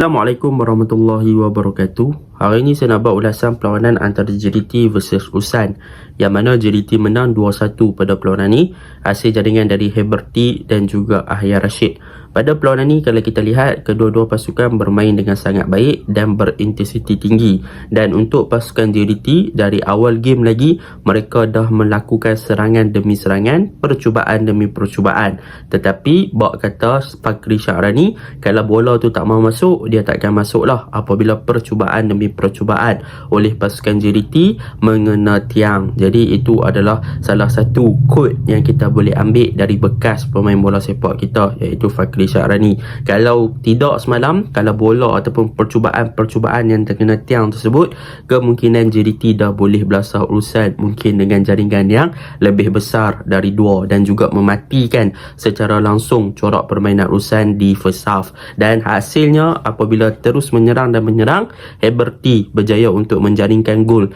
Assalamualaikum warahmatullahi wabarakatuh. Hari ini saya nak buat ulasan perlawanan antara JDT versus Ulsan, yang mana JDT menang 2-1 pada perlawanan ni, hasil jaringan dari Heberty dan juga Ahya Rashid. Pada perlawanan ni, kalau kita lihat, kedua-dua pasukan bermain dengan sangat baik dan berintensiti tinggi. Dan untuk pasukan JDT, dari awal game lagi, mereka dah melakukan serangan demi serangan, percubaan demi percubaan. Tetapi, bak kata Fakri Syahrani, kalau bola tu tak mau masuk, dia takkan masuk lah apabila percubaan demi percubaan oleh pasukan JDT mengena tiang. Jadi itu adalah salah satu kod yang kita boleh ambil dari bekas pemain bola sepak kita, iaitu Fakri Syahrani. Kalau tidak semalam, kalau bola ataupun percubaan-percubaan yang terkena tiang tersebut, kemungkinan JDT dah boleh belasah Ulsan mungkin dengan jaringan yang lebih besar dari 2 dan juga mematikan secara langsung corak permainan Ulsan di first half. Dan hasilnya apabila terus menyerang dan menyerang, Heberty berjaya untuk menjaringkan gol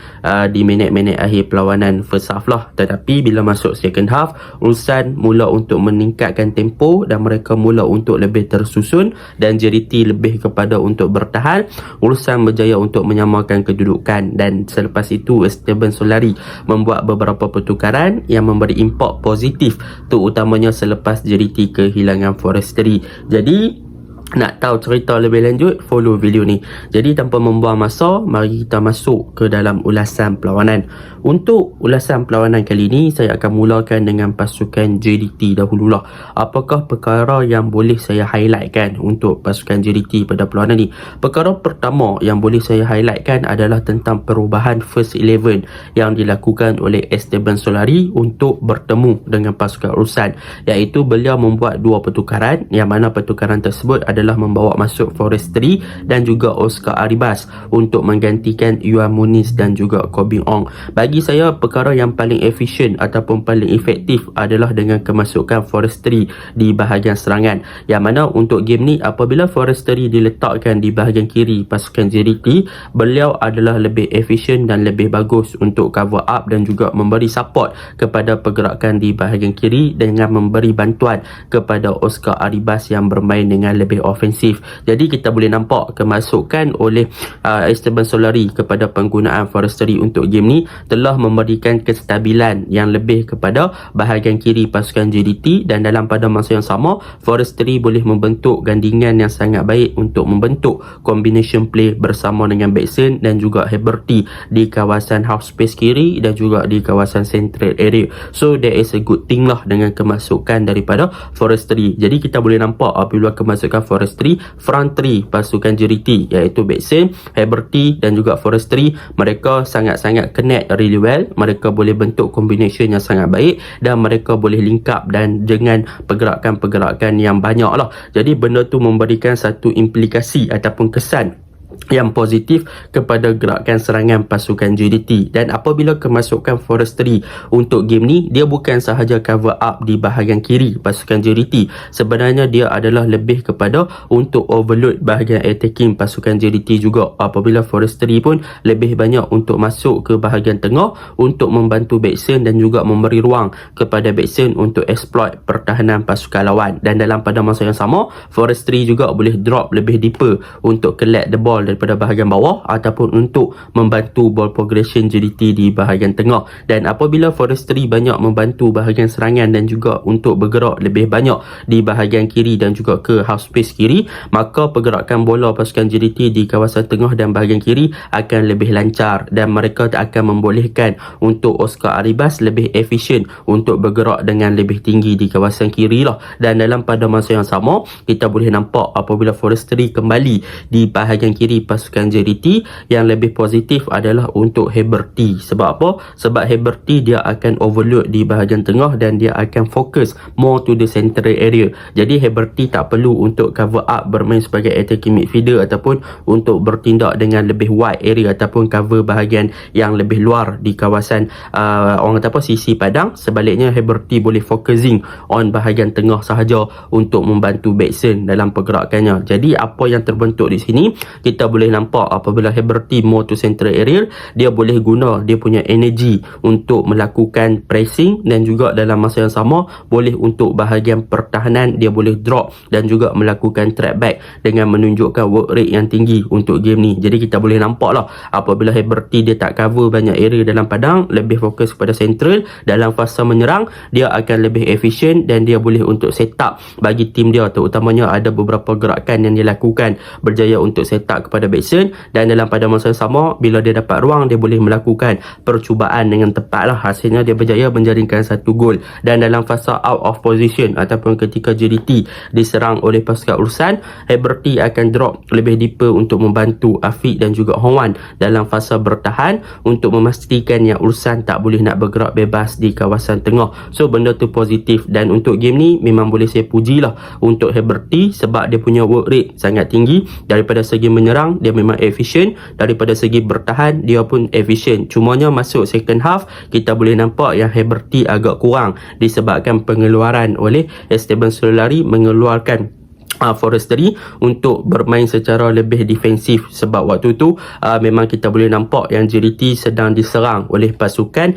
di minit-minit akhir perlawanan first half lah. Tetapi bila masuk second half, Ulsan mula untuk meningkatkan tempo dan mereka mula untuk lebih tersusun, dan JDT lebih kepada untuk bertahan. Ulsan berjaya untuk menyamakan kedudukan, dan selepas itu Esteban Solari membuat beberapa pertukaran yang memberi impak positif, terutamanya selepas JDT kehilangan Forestry. Jadi nak tahu cerita lebih lanjut, follow video ni. Jadi tanpa membuang masa, mari kita masuk ke dalam ulasan perlawanan. Untuk ulasan perlawanan kali ini, saya akan mulakan dengan pasukan JDT dahululah. Apakah perkara yang boleh saya highlightkan untuk pasukan JDT pada perlawanan ni? Perkara pertama yang boleh saya highlightkan adalah tentang perubahan first 11 yang dilakukan oleh Esteban Solari untuk bertemu dengan pasukan Ulsan, iaitu beliau membuat 2 pertukaran, yang mana pertukaran tersebut adalah membawa masuk Forestry dan juga Oscar Arribas untuk menggantikan Yuan Muniz dan juga Kobing Ong. Bagi saya, perkara yang paling efisien ataupun paling efektif adalah dengan kemasukan Forestry di bahagian serangan, yang mana untuk game ni apabila Forestry diletakkan di bahagian kiri pasukan JDT, beliau adalah lebih efisien dan lebih bagus untuk cover up dan juga memberi support kepada pergerakan di bahagian kiri dengan memberi bantuan kepada Oscar Arribas yang bermain dengan lebih ofensif. Jadi kita boleh nampak kemasukan oleh Esteban Solari kepada penggunaan Forestry untuk game ni telah memberikan kestabilan yang lebih kepada bahagian kiri pasukan JDT, dan dalam pada masa yang sama, Forestry boleh membentuk gandingan yang sangat baik untuk membentuk combination play bersama dengan Backson dan juga Heberty di kawasan half space kiri dan juga di kawasan central area. So there is a good thing lah dengan kemasukan daripada Forestry. Jadi kita boleh nampak apabila kemasukan Forestry, front 3 pasukan JDT iaitu Backson, Heberty dan juga Forestry, mereka sangat-sangat connect really well. Mereka boleh bentuk combination yang sangat baik dan mereka boleh link up dan dengan pergerakan-pergerakan yang banyak lah. Jadi benda tu memberikan satu implikasi ataupun kesan yang positif kepada gerakan serangan pasukan JDT. Dan apabila kemasukan Forestry untuk game ni, dia bukan sahaja cover up di bahagian kiri pasukan JDT, sebenarnya dia adalah lebih kepada untuk overload bahagian attacking pasukan JDT juga. Apabila Forestry pun lebih banyak untuk masuk ke bahagian tengah untuk membantu Backson dan juga memberi ruang kepada Backson untuk exploit pertahanan pasukan lawan. Dan dalam pada masa yang sama, Forestry juga boleh drop lebih deeper untuk collect the ball daripada bahagian bawah ataupun untuk membantu ball progression JDT di bahagian tengah. Dan apabila Forestry banyak membantu bahagian serangan dan juga untuk bergerak lebih banyak di bahagian kiri dan juga ke half space kiri, maka pergerakan bola pasukan JDT di kawasan tengah dan bahagian kiri akan lebih lancar, dan mereka akan membolehkan untuk Oscar Arribas lebih efisien untuk bergerak dengan lebih tinggi di kawasan kiri lah. Dan dalam pada masa yang sama, kita boleh nampak apabila Forestry kembali di bahagian kiri pasukan JDT, yang lebih positif adalah untuk Heberty. Sebab apa? Sebab Heberty dia akan overload di bahagian tengah dan dia akan fokus more to the central area. Jadi Heberty tak perlu untuk cover up bermain sebagai attacking midfielder ataupun untuk bertindak dengan lebih wide area ataupun cover bahagian yang lebih luar di kawasan orang kata apa, sisi padang. Sebaliknya Heberty boleh focusing on bahagian tengah sahaja untuk membantu Backson dalam pergerakannya. Jadi apa yang terbentuk di sini, kita kita boleh nampak apabila Heberty more to central area, dia boleh guna dia punya energy untuk melakukan pressing, dan juga dalam masa yang sama boleh untuk bahagian pertahanan dia boleh drop dan juga melakukan track back dengan menunjukkan work rate yang tinggi untuk game ni. Jadi kita boleh nampak lah apabila Heberty dia tak cover banyak area dalam padang, lebih fokus kepada central, dalam fasa menyerang dia akan lebih efisien dan dia boleh untuk set up bagi tim dia, terutamanya ada beberapa gerakan yang dia lakukan berjaya untuk set up kepada Backson, dan dalam pada masa yang sama bila dia dapat ruang dia boleh melakukan percubaan dengan tepat lah. Hasilnya dia berjaya menjaringkan satu gol. Dan dalam fasa out of position ataupun ketika JDT diserang oleh pasukan Ulsan, Heberty akan drop lebih deeper untuk membantu Afiq dan juga Hongwan dalam fasa bertahan untuk memastikan yang Ulsan tak boleh nak bergerak bebas di kawasan tengah. So benda tu positif, dan untuk game ni memang boleh saya puji lah untuk Heberty sebab dia punya work rate sangat tinggi. Daripada segi menyerang dia memang efisien, daripada segi bertahan dia pun efisien. Cumanya masuk second half kita boleh nampak yang Heberty agak kurang disebabkan pengeluaran oleh Esteban Solari mengeluarkan Forestry untuk bermain secara lebih defensif, sebab waktu tu memang kita boleh nampak yang JDT sedang diserang oleh pasukan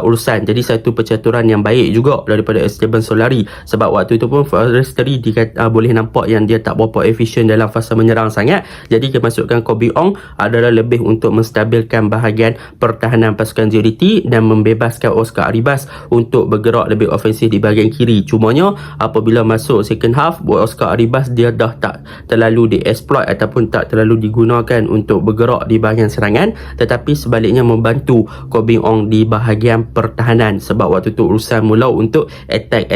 Ulsan. Jadi satu percaturan yang baik juga daripada Esteban Solari, sebab waktu tu pun Forestry boleh nampak yang dia tak berapa efisien dalam fasa menyerang sangat. Jadi kemasukan Kobe Ong adalah lebih untuk menstabilkan bahagian pertahanan pasukan JDT dan membebaskan Oscar Arribas untuk bergerak lebih ofensif di bahagian kiri. Cumanya apabila masuk second half, Oscar Arribas dia dah tak terlalu di-exploit ataupun tak terlalu digunakan untuk bergerak di bahagian serangan, tetapi sebaliknya membantu Kobe Ong di bahagian pertahanan, sebab waktu tu urusan mula untuk attack.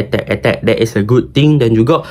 That is a good thing dan juga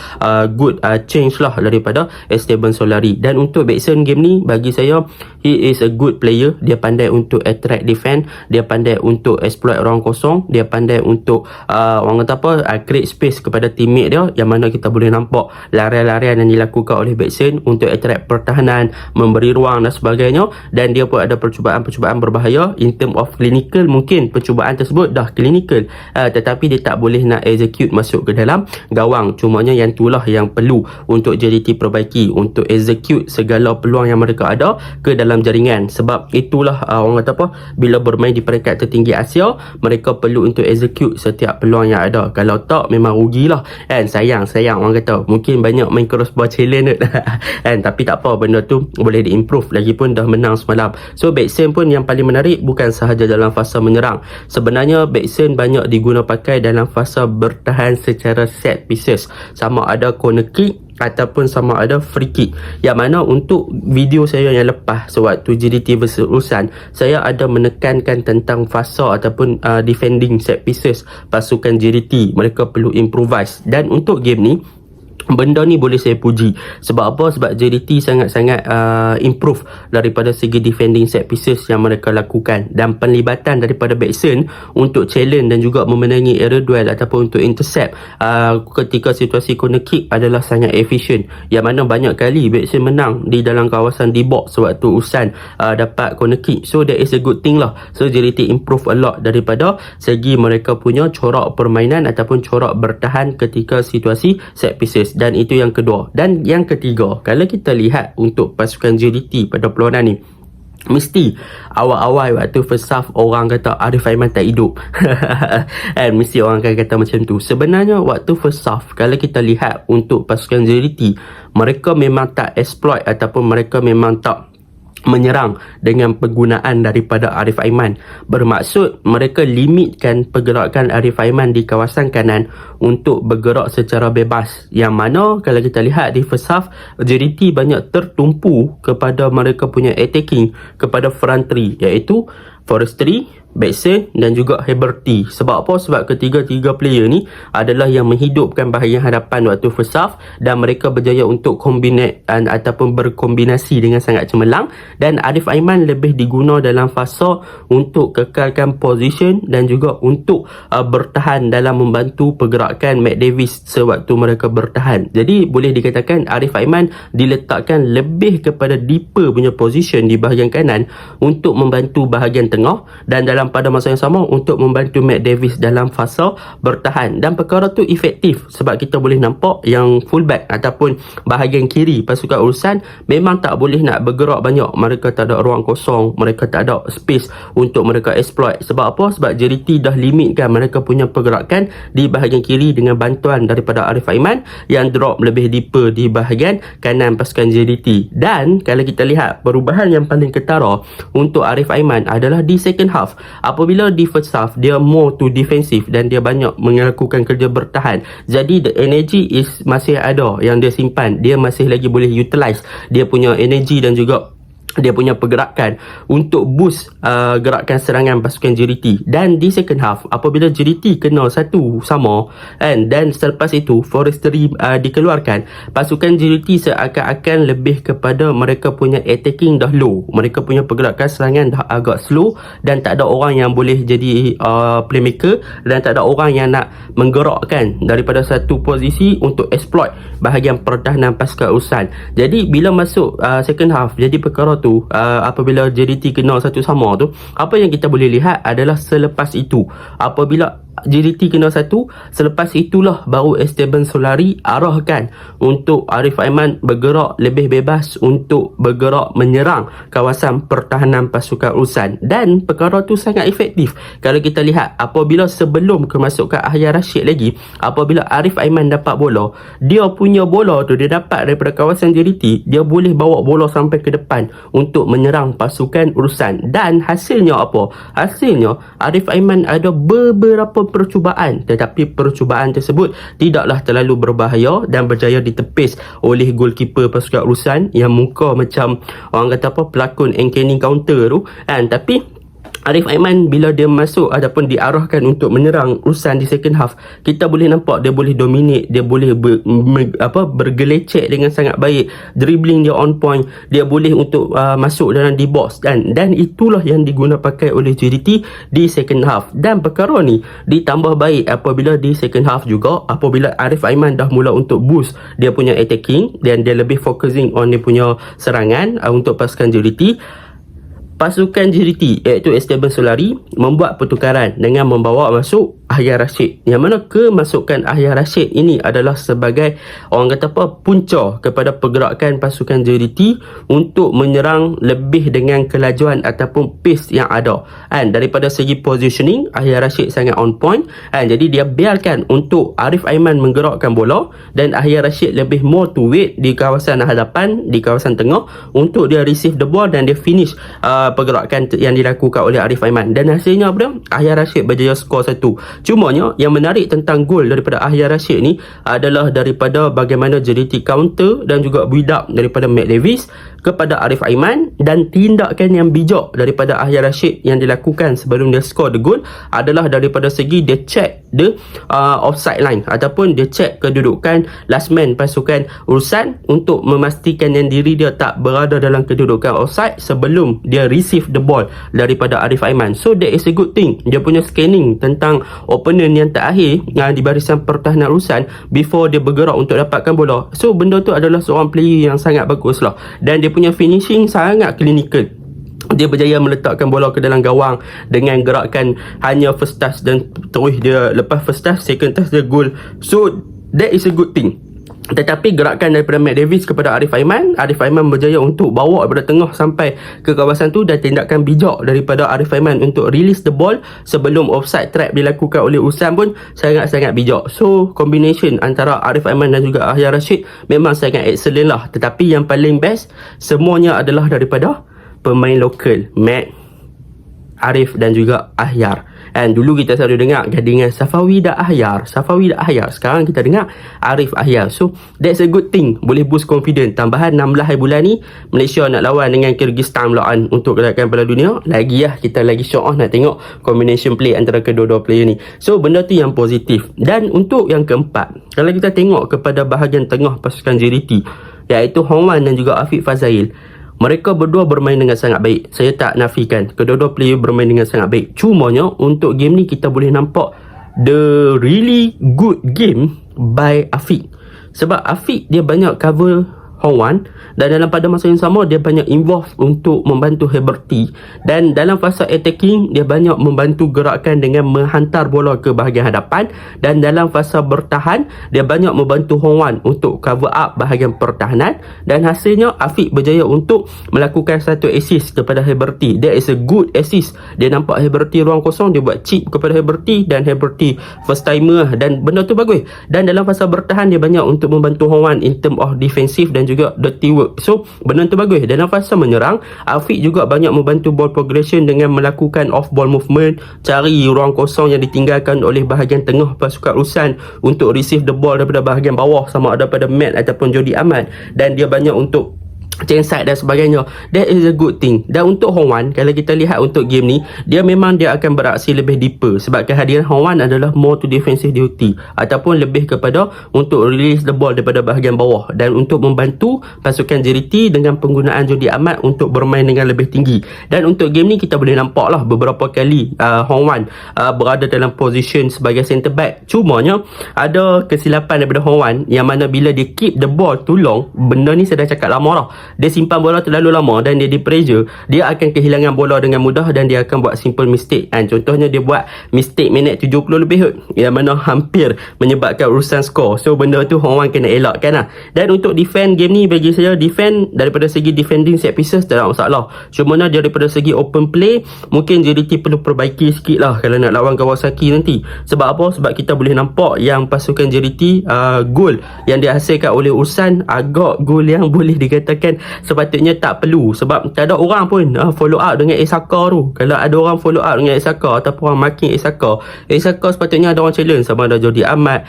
good change lah daripada Esteban Solari. Dan untuk Backson game ni bagi saya he is a good player. Dia pandai untuk attract defense, dia pandai untuk exploit ruang kosong, dia pandai untuk orang kata apa, create space kepada teammate dia, yang mana kita boleh nampak larian-larian yang dilakukan oleh Backson untuk attract pertahanan, memberi ruang dan sebagainya. Dan dia pun ada percubaan-percubaan berbahaya in term of clinical. Mungkin percubaan tersebut dah clinical, tetapi dia tak boleh nak execute masuk ke dalam gawang. Cumanya yang itulah yang perlu untuk JDT perbaiki, untuk execute segala peluang yang mereka ada ke dalam jaringan. Sebab itulah orang kata apa, bila bermain di peringkat tertinggi Asia, mereka perlu untuk execute setiap peluang yang ada. Kalau tak memang rugilah kan. Sayang orang kata. Mungkin banyak main crossbar challenge kan, tapi tak apa, benda tu boleh diimprove. Lagipun dah menang semalam. So Backson pun yang paling menarik bukan sahaja dalam fasa menyerang. Sebenarnya Backson banyak diguna pakai dalam fasa bertahan secara set pieces, sama ada corner kick ataupun sama ada free kick. Yang mana untuk video saya yang lepas sewaktu JDT vs Ulsan, saya ada menekankan tentang fasa ataupun defending set pieces pasukan JDT. Mereka perlu improvise, dan untuk game ni benda ni boleh saya puji. Sebab apa? Sebab JDT sangat-sangat improve daripada segi defending set pieces yang mereka lakukan, dan penlibatan daripada Backson untuk challenge dan juga memenangi area duel ataupun untuk intercept ketika situasi corner kick adalah sangat efisien, yang mana banyak kali Backson menang di dalam kawasan D-box sewaktu Ulsan dapat corner kick. So that is a good thing lah. So JDT improve a lot daripada segi mereka punya corak permainan ataupun corak bertahan ketika situasi set pieces. Dan itu yang kedua. Dan yang ketiga, kalau kita lihat untuk pasukan JDT pada perlawanan ni, mesti awal-awal waktu first half orang kata Arif Aiman tak hidup kan, mesti orang akan kata macam tu. Sebenarnya waktu first half kalau kita lihat untuk pasukan JDT, mereka memang tak exploit ataupun mereka memang tak menyerang dengan penggunaan daripada Arif Aiman. Bermaksud mereka limitkan pergerakan Arif Aiman di kawasan kanan untuk bergerak secara bebas, yang mana kalau kita lihat di first half JDT banyak tertumpu kepada mereka punya attacking kepada front three, iaitu Forestry, Backson dan juga Heberty. Sebab apa? Sebab ketiga-tiga player ni adalah yang menghidupkan bahagian hadapan waktu first half, dan mereka berjaya untuk combinate ataupun berkombinasi dengan sangat cemerlang. Dan Arif Aiman lebih diguna dalam fasa untuk kekalkan position dan juga untuk bertahan dalam membantu pergerakan Matt Davis sewaktu mereka bertahan. Jadi boleh dikatakan Arif Aiman diletakkan lebih kepada deeper punya position di bahagian kanan untuk membantu bahagian tengah. tengah, dan dalam pada masa yang sama untuk membantu Matt Davis dalam fasa bertahan. Dan perkara tu efektif sebab kita boleh nampak yang fullback ataupun bahagian kiri pasukan urusan memang tak boleh nak bergerak banyak. Mereka tak ada ruang kosong, mereka tak ada space untuk mereka exploit. Sebab apa? Sebab JDT dah limitkan mereka punya pergerakan di bahagian kiri dengan bantuan daripada Arif Aiman yang drop lebih deeper di bahagian kanan pasukan JDT. Dan kalau kita lihat perubahan yang paling ketara untuk Arif Aiman adalah di second half. Apabila di first half dia more to defensive dan dia banyak melakukan kerja bertahan, jadi the energy is masih ada yang dia simpan, dia masih lagi boleh utilize dia punya energy dan juga dia punya pergerakan untuk boost gerakan serangan pasukan JDT. Dan di second half apabila JDT kena satu sama dan selepas itu Forestry dikeluarkan, pasukan JDT seakan-akan lebih kepada mereka punya attacking dah low, mereka punya pergerakan serangan dah agak slow dan tak ada orang yang boleh jadi playmaker dan tak ada orang yang nak menggerakkan daripada satu posisi untuk exploit bahagian pertahanan pasukan urusan. Jadi bila masuk second half, jadi perkara tu apabila JDT kena satu sama tu, apa yang kita boleh lihat adalah selepas itu apabila JDT kena satu, selepas itulah baru Esteban Solari arahkan untuk Arif Aiman bergerak lebih bebas untuk bergerak menyerang kawasan pertahanan pasukan urusan. Dan perkara tu sangat efektif. Kalau kita lihat apabila sebelum kemasukan Ahyar Rashid lagi, apabila Arif Aiman dapat bola, dia punya bola tu dia dapat daripada kawasan JDT, dia boleh bawa bola sampai ke depan untuk menyerang pasukan urusan. Dan hasilnya apa? Hasilnya Arif Aiman ada beberapa percubaan, tetapi percubaan tersebut tidaklah terlalu berbahaya dan berjaya ditepis oleh goalkeeper pasukan urusan yang muka macam orang kata apa, pelakon Enkening counter tu kan. Tapi Arif Aiman bila dia masuk ataupun diarahkan untuk menyerang urusan di second half, kita boleh nampak dia boleh dominate, dia boleh bergelecek dengan sangat baik, dribbling dia on point, dia boleh untuk masuk dalam di box dan itulah yang diguna pakai oleh JDT di second half. Dan perkara ni ditambah baik apabila di second half juga, apabila Arif Aiman dah mula untuk boost dia punya attacking dan dia lebih focusing on dia punya serangan untuk pasukan JDT. Pasukan JDT iaitu Esteban Solari membuat pertukaran dengan membawa masuk Ahyar Rashid, yang mana kemasukan Ahyar Rashid ini adalah sebagai orang kata apa, punca kepada pergerakan pasukan JDT untuk menyerang lebih dengan kelajuan ataupun pace yang ada. Dan daripada segi positioning, Ahyar Rashid sangat on point, jadi dia biarkan untuk Arif Aiman menggerakkan bola dan Ahyar Rashid lebih more to wait di kawasan hadapan, di kawasan tengah untuk dia receive the ball dan dia finish pergerakan yang dilakukan oleh Arif Aiman. Dan hasilnya apa dia? Ahyar Rashid berjaya skor 1. Cumanya yang menarik tentang gol daripada Ahyar Rashid ni adalah daripada bagaimana JDT counter dan juga build up daripada Matt Davis kepada Arif Aiman, dan tindakan yang bijak daripada Ahyar Rashid yang dilakukan sebelum dia score the goal adalah daripada segi dia check the offside line ataupun dia check kedudukan last man pasukan urusan untuk memastikan yang diri dia tak berada dalam kedudukan offside sebelum dia receive the ball daripada Arif Aiman. So that is a good thing. Dia punya scanning tentang opponent yang terakhir di barisan pertahanan urusan before dia bergerak untuk dapatkan bola. So benda tu adalah seorang player yang sangat bagus lah, dan dia punya finishing sangat clinical. Dia berjaya meletakkan bola ke dalam gawang dengan gerakan hanya first touch dan terus dia lepas first touch, second touch dia goal. So that is a good thing. Tetapi gerakan daripada Matt Davis kepada Arif Aiman berjaya untuk bawa daripada tengah sampai ke kawasan tu, dan tindakan bijak daripada Arif Aiman untuk release the ball sebelum offside trap dilakukan oleh Usam pun sangat-sangat bijak. So combination antara Arif Aiman dan juga Ahyar Rashid memang sangat excellent lah. Tetapi yang paling best semuanya adalah daripada pemain lokal, Matt, Arif dan juga Ahyar. Dan dulu kita selalu dengar gadingan Safawi dan Ahyar, sekarang kita dengar Arif Ahyar. So that's a good thing, boleh boost confidence. Tambahan 16 hari bulan ni Malaysia nak lawan dengan Kyrgyzstan belaan untuk gelaran Piala Dunia. Kita lagi shock nak tengok combination play antara kedua-dua player ni. So benda tu yang positif. Dan untuk yang keempat, kalau kita tengok kepada bahagian tengah pasukan JDT iaitu Hong Wan dan juga Afiq Fazail, mereka berdua bermain dengan sangat baik. Saya tak nafikan kedua-dua player bermain dengan sangat baik. Cumanya untuk game ni kita boleh nampak the really good game by Afiq. Sebab Afiq dia banyak cover Hong Wan, dan dalam pada masa yang sama dia banyak involve untuk membantu Heberty, dan dalam fasa attacking dia banyak membantu gerakan dengan menghantar bola ke bahagian hadapan, dan dalam fasa bertahan dia banyak membantu Hong Wan untuk cover up bahagian pertahanan, dan hasilnya Afiq berjaya untuk melakukan satu assist kepada Heberty. That is a good assist. Dia nampak Heberty ruang kosong, dia buat chip kepada Heberty, dan Heberty first timer, dan benda tu bagus. Dan dalam fasa bertahan dia banyak untuk membantu Hong Wan in term of defensive dan juga dirty work. So benda tu bagus. Dalam fasa menyerang, Afiq juga banyak membantu ball progression dengan melakukan off ball movement, cari ruang kosong yang ditinggalkan oleh bahagian tengah pasukan Ulsan untuk receive the ball daripada bahagian bawah, sama ada pada Matt ataupun Jody Ahmad, dan dia banyak untuk change side dan sebagainya. That is a good thing. Dan untuk Hong Wan, kalau kita lihat untuk game ni, dia memang dia akan beraksi lebih deeper, sebab kehadiran Hong Wan adalah more to defensive duty ataupun lebih kepada untuk release the ball daripada bahagian bawah, dan untuk membantu pasukan JDT dengan penggunaan Jody Ahmad untuk bermain dengan lebih tinggi. Dan untuk game ni kita boleh nampak lah beberapa kali Hong Wan berada dalam position sebagai centre back. Cumanya ada kesilapan daripada Hong Wan, yang mana bila dia keep the ball too long, benda ni saya dah cakap lama dah, dia simpan bola terlalu lama dan dia di pressure, dia akan kehilangan bola dengan mudah dan dia akan buat simple mistake. Contohnya dia buat mistake minit 70 lebih kot, yang mana hampir menyebabkan urusan skor. So benda tu Hong Wan kena elakkan lah. Dan untuk defend game ni, bagi saya defend daripada segi defending set pieces tak ada masalah. Cuma daripada segi open play mungkin JDT perlu perbaiki sikit lah kalau nak lawan Kawasaki nanti. Sebab apa? Sebab kita boleh nampak yang pasukan JDT gol yang dihasilkan oleh Ulsan agak gol yang boleh dikatakan sepatutnya tak perlu, sebab tak ada orang pun follow up dengan Isaka tu. Kalau ada orang follow up dengan Isaka ataupun orang marking Isaka sepatutnya ada orang challenge, sama ada Jody Ahmad,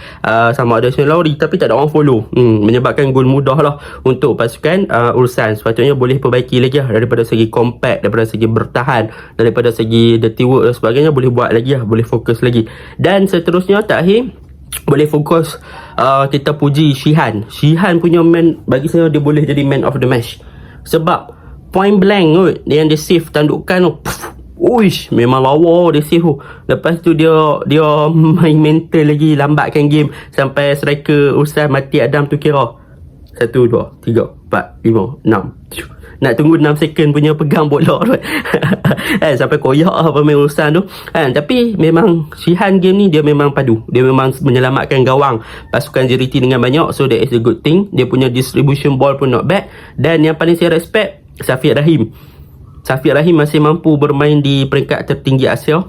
sama ada Shane Lowry, tapi tak ada orang follow. Menyebabkan gol mudah lah untuk pasukan Ulsan. Sepatutnya boleh perbaiki lagi lah, daripada segi compact, daripada segi bertahan, daripada segi dirty work dan sebagainya, boleh buat lagi lah, boleh fokus lagi. Dan seterusnya terakhir, boleh fokus kita puji Shihan punya man. Bagi saya dia boleh jadi man of the match, sebab point blank kot yang dia save tandukan tu, uish, memang lawa dia save tu. Lepas tu dia main mental lagi, lambatkan game sampai striker Ulsan mati Adam tu kira 1, 2, 3, 4, 5, 6 nak tunggu 6 second punya pegang bola tu sampai koyak lah pemain Ulsan tu tapi memang Shihan game ni dia memang padu, dia memang menyelamatkan gawang pasukan JDT dengan banyak. So that is a good thing. Dia punya distribution ball pun not bad. Dan yang paling saya respect, Safiq Rahim masih mampu bermain di peringkat tertinggi Asia.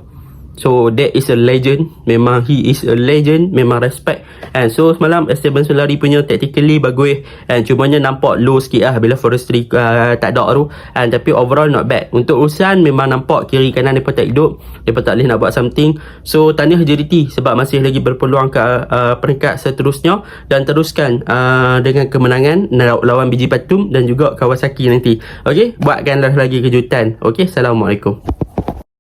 So that is a legend. Memang he is a legend. Memang respect. So semalam Esteban Solari punya tactically bagus, cumanya nampak low sikit lah bila Forestry tak ada tu, tapi overall not bad. Untuk Ulsan memang nampak kiri kanan mereka tak hidup, mereka tak boleh nak buat something. So tahniah JDT sebab masih lagi berpeluang ke peringkat seterusnya, dan teruskan dengan kemenangan lawan Biji Patum dan juga Kawasaki nanti. Okay, buatkanlah lagi kejutan. Okay, Assalamualaikum.